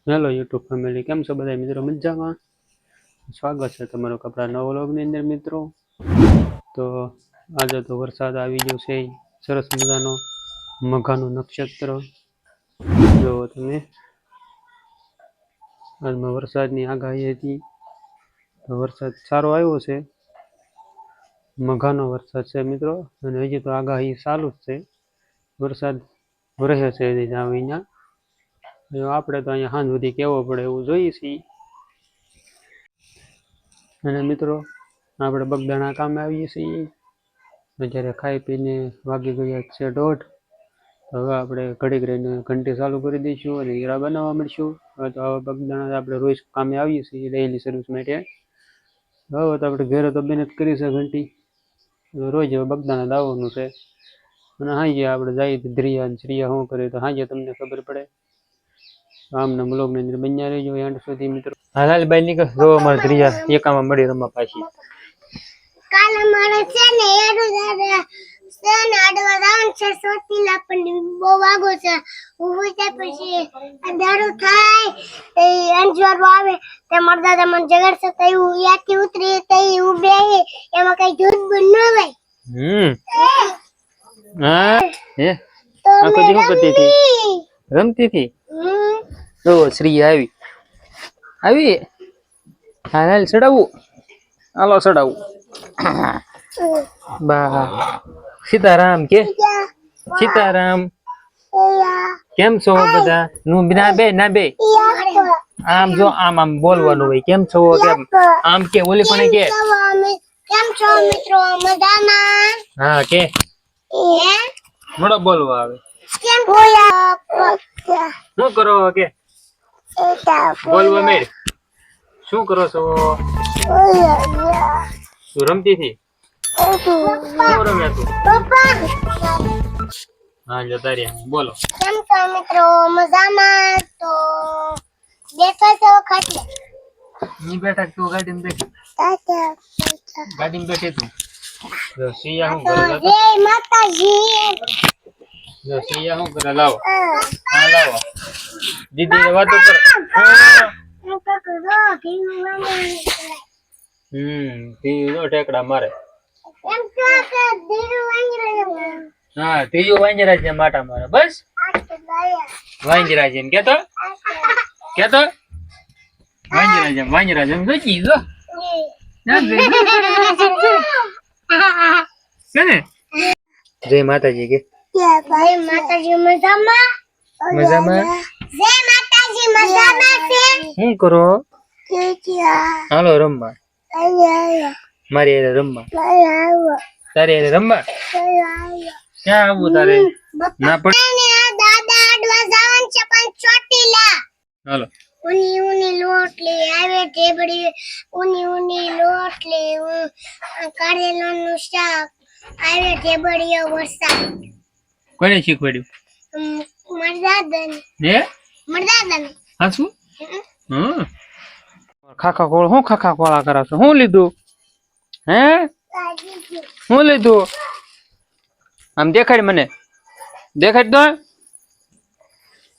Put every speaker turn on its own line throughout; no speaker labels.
Hello YouTube family, કેમ છો બધા મિત્રો? મજામાં? સ્વાગત છે તમારો કપડા નવો વ્લોગની અંદર મિત્રો. તો આજે તો વરસાદ આવી ગયો છે, સરસ મજાનો મઘાનું નક્ષત્ર. જો તમે આજમાં વરસાદની આગાહી હતી, તો વરસાદ સારો આવ્યો છે, મઘાનો વરસાદ છે મિત્રો. અને હજી તો આગાહી ચાલુ જ છે, વરસાદ રહે છે અહીંયા. આપણે તો અહીંયા સાંજ સુધી કેવો પડે એવું જોઈએ છીએ. અને મિત્રો આપણે બગદાણા કામે આવીએ છીએ. અત્યારે ખાઈ પીને વાગી ગયા છે 1:30. હવે આપણે ઘડીક રહીને ઘંટી ચાલુ કરી દઈશું અને હીરા બનાવવા મળીશું. હવે તો હવે બગદાણા આપણે રોજ કામે આવીએ છીએ ડેઈલી સર્વિસ માટે. હવે તો આપણે ઘરે તો મહેનત કરી છે ઘંટી, રોજ હવે બગદાણા દાવવાનું છે. અને હાંજે આપણે જઈએ તો ધ્રિયા ને શ્રિયા શું કરે તો હાંજે તમને ખબર પડે. આમના બ્લોગની અંદર બન્યા રહેજો એન્ડ સુધી મિત્રો. હાલ બાઈ નીકળ, જો અમારે ધ્રિયા એકામાં મળી રમવા પાછી.
કાલે મારે છે ને આડવા રાઉન્ડ છે સોતીલા પણ બહુ વાગો છે. હું તે પછી અંધારું થાય એ અંજવારો આવે તે મારા દાદા મને જગાડશે તો હું યાથી ઉતરી તો હું બે એમાં કઈ જૂઠ બન ન હોય.
હા હે આખો દી શું કરતી હતી? રમતી હતી. જો શ્રી આવી હાલ ચડાવવું, હાલો ચડાવવું. બા સીતારામ કે સીતારામ. કેમ છો બધા? નું ના બે આમ જો આમ બોલવાનું હોય. કેમ છો કેમ આમ કે ઓલી પણ કે
કેમ છો મિત્રો? મજામાં?
હા કે મોડો બોલવા આવે.
કેમ હોયા
શું કરો કે બોલવા મેળ. શું કરો છો? તું રમતી હતી? શું રમે તું? હા જતા રહ્યા. બોલો
કેમ છો મિત્રો? મજામાં? તો બેઠા છો ખાટલે?
ની બેઠા તું ગાડીમાં બેઠી? ગાડીમાં બેઠી તું? જો સિયા શું કરે?
જય માતાજી.
જો સિયા શું કરે? લાવો હા લાવો. દીદી વાતો કર. ઠેકડા મારે. હા ત્રીજું વાંજરાજ ને માટા મારે. બસ વાંજરાજ એમ કેતો વાંજરાજ એમ જોઈ જો જય માતાજી કે
ભાઈ માતાજી મજામાં?
મજામાં?
જય માતાજી મજામાં છે?
શું કરો? હાલો રમવા. મારી હારે રમવા. તારી હારે રમવા? ક્યાં આવું તારે? ના પડે.
દાદા આડવા જવાનું છે પણ ચોટીલા.
હાલો
ઉની લોટલી આવે ઢેબડી ઉની લોટલી કારેલાનું શાક આવે ઢેબડીઓ વરસાદ.
કોને શીખવાડ્યું?
મરદાદાને.
હે
મરદાદાને.
હા શું? ખાખા ખોળ શું ખાખા ખોળા કરો છો? શું લીધું? હે શું લીધું? આમ દેખાડ મને, દેખાડ તો.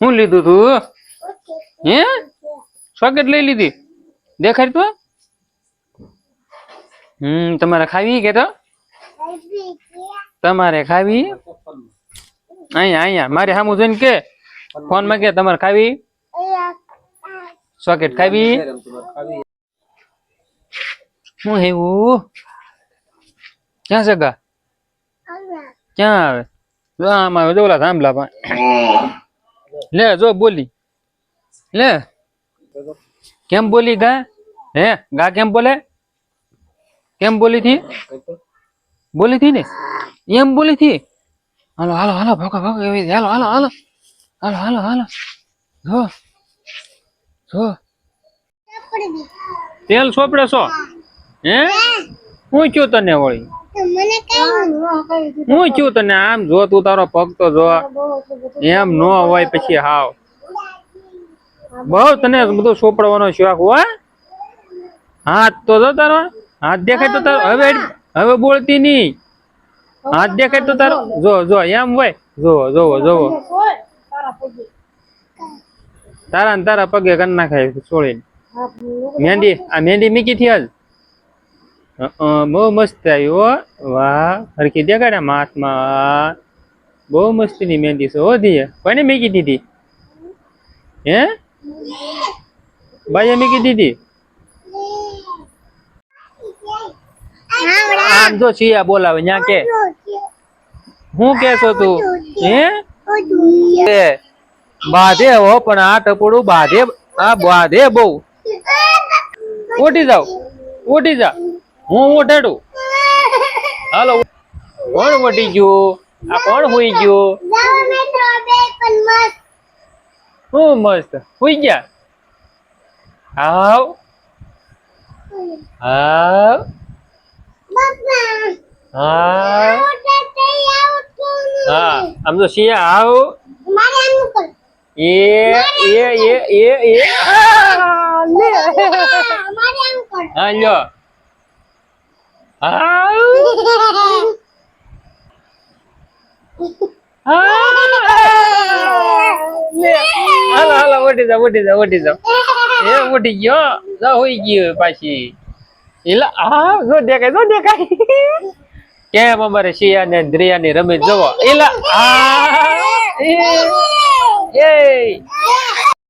શું લીધું તું? હે સોકેટ લઈ લીધી? દેખાડ તો. તમારે ખાવી કે તો? તમારે ખાવી? અહીંયા મારે સામું જોઈને કે ફોન માં કે તમારે ખાવી? સોકેટ ખાવી? શું હેવું? ક્યાં છે ગા? ક્યાં આવે? જો આમ આવે. જો ઓલા થાંભલા પા લે. જો બોલી લે. કેમ બોલી ગા? હે ગા કેમ બોલે? કેમ બોલી થી? બોલી થી ને એમ બોલી થી. હાલો હાલો હાલો ભાગો ભાગો. હાલો હાલો હાલો હાલો હાલો હાલો. જો જો તેલ સોપડે છો? હે હું છું તને વળી?
મને
હું છું તને? આમ જો તું તારો પગ તો જો. એમ નો હોય પછી હાવ. બહુ તને બધું સોપડવાનો શોખ હોય. હાથ તો જો તારો હાથ દેખાય તો તારો. હવે બોલતી નહી. હાથ દેખાય તો તારો. જો એમ હોય. જોવો જોવો જોવો. તારા ને તારા પગે કરી નાખાય છોડીને મહેંદી આ મહેંદી મીકી થી આજ બહુ મસ્ત આવી હો વાહ હરખી દેખાડે હાથમાં બહુ મસ્તી ની મહેંદી છે હો ધી કોને મીકી દીધી હે ભાઈએ મીકી દીધી આમ જો સિયા બોલાવે ન્યા કે હું કેસો તું હે બાધે હો પણ આ ટપોડું બાધે આ બાધે બહુ ઉઠી જાવ ઉઠી જા હું ઉઠાડું હાલો કોણ ઉઠી ગયું આ કોણ હુઈ ગયું હું મસ્ત હુઈ ગયા હાવ હાવ હા હા આમ તો સિયા આવ એ હા લ્યો હાલો હાલો ઉઠી જાવ ઉઠી જાવ ઉઠી જાવ એ ઉઠી ગયો જા હોઈ ગયો પાછી એલા હા જો દેખાય કેમ અમારે શિયા ને દ્રિયા ની રમત જોવો એલા એ